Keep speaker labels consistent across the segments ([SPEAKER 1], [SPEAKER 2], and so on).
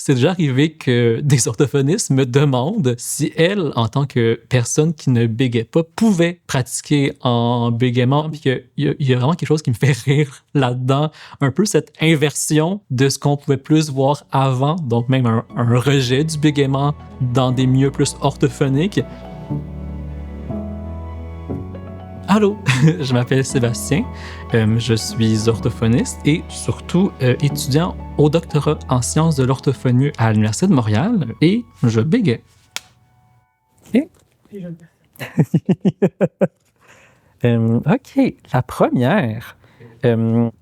[SPEAKER 1] c'est déjà arrivé que des orthophonistes me demandent si elles, en tant que personne qui ne bégait pas, pouvaient pratiquer en bégaiement. Puis il y a vraiment quelque chose qui me fait rire là-dedans, un peu cette inversion de ce qu'on pouvait plus voir avant, donc même un rejet du bégaiement dans des milieux plus orthophoniques. Allô, je m'appelle Sébastien, je suis orthophoniste et surtout étudiant au doctorat en sciences de l'orthophonie à l'Université de Montréal et je bégais. Et... OK, la première.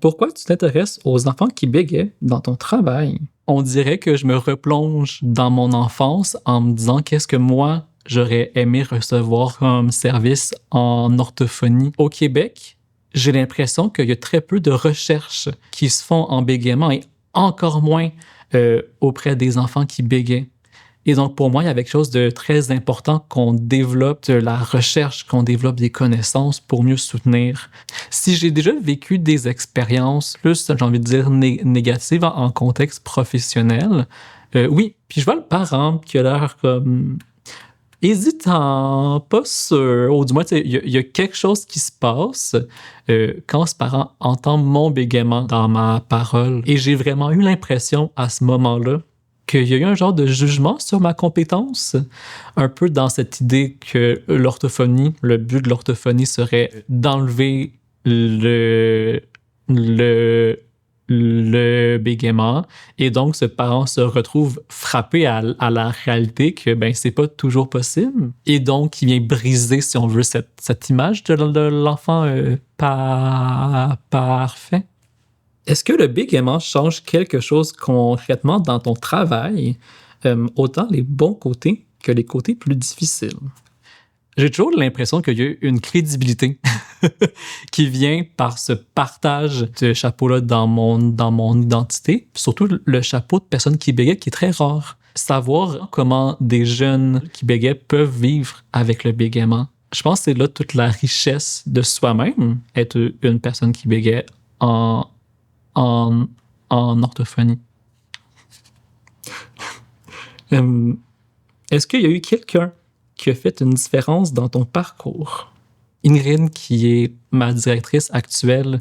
[SPEAKER 1] Pourquoi tu t'intéresses aux enfants qui bégaient dans ton travail? On dirait que je me replonge dans mon enfance en me disant qu'est-ce que moi, j'aurais aimé recevoir comme service en orthophonie. Au Québec, j'ai l'impression qu'il y a très peu de recherches qui se font en bégaiement et encore moins auprès des enfants qui bégaient. Et donc, pour moi, il y avait quelque chose de très important qu'on développe de la recherche, qu'on développe des connaissances pour mieux soutenir. Si j'ai déjà vécu des expériences plus, j'ai envie de dire, négatives en contexte professionnel, oui. Puis je vois le parent qui a l'air comme hésitant, pas sûr, ou du moins, il y a quelque chose qui se passe quand ce parent entend mon bégaiement dans ma parole. Et j'ai vraiment eu l'impression à ce moment-là qu'il y a eu un genre de jugement sur ma compétence, un peu dans cette idée que l'orthophonie, le but de l'orthophonie serait d'enlever le bégaiement, et donc ce parent se retrouve frappé à la réalité que ben c'est pas toujours possible, et donc il vient briser, si on veut, cette image de l'enfant parfait. Est-ce que le bégaiement change quelque chose concrètement dans ton travail, autant les bons côtés que les côtés plus difficiles? J'ai toujours l'impression qu'il y a une crédibilité qui vient par ce partage de chapeau-là dans mon identité, surtout le chapeau de personnes qui bégaient, qui est très rare. Savoir comment des jeunes qui bégaient peuvent vivre avec le bégaiement. Je pense que c'est là toute la richesse de soi-même, être une personne qui bégait en orthophonie. Est-ce qu'il y a eu quelqu'un qui a fait une différence dans ton parcours? Ingrid, qui est ma directrice actuelle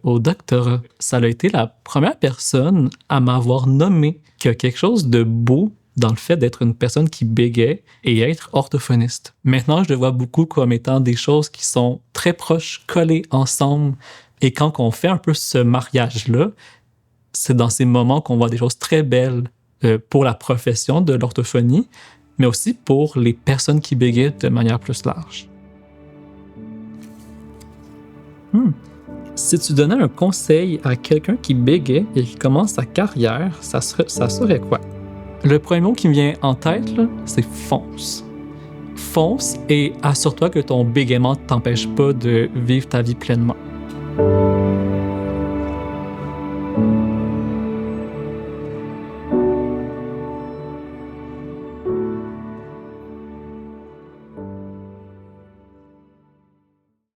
[SPEAKER 1] au doctorat, ça a été la première personne à m'avoir nommé qu'il y a quelque chose de beau dans le fait d'être une personne qui bégait et être orthophoniste. Maintenant, je le vois beaucoup comme étant des choses qui sont très proches, collées ensemble. Et quand on fait un peu ce mariage-là, c'est dans ces moments qu'on voit des choses très belles pour la profession de l'orthophonie, mais aussi pour les personnes qui bégaient de manière plus large. Si tu donnais un conseil à quelqu'un qui bégait et qui commence sa carrière, ça serait quoi? Le premier mot qui me vient en tête, là, c'est fonce. Fonce et assure-toi que ton bégaiement ne t'empêche pas de vivre ta vie pleinement.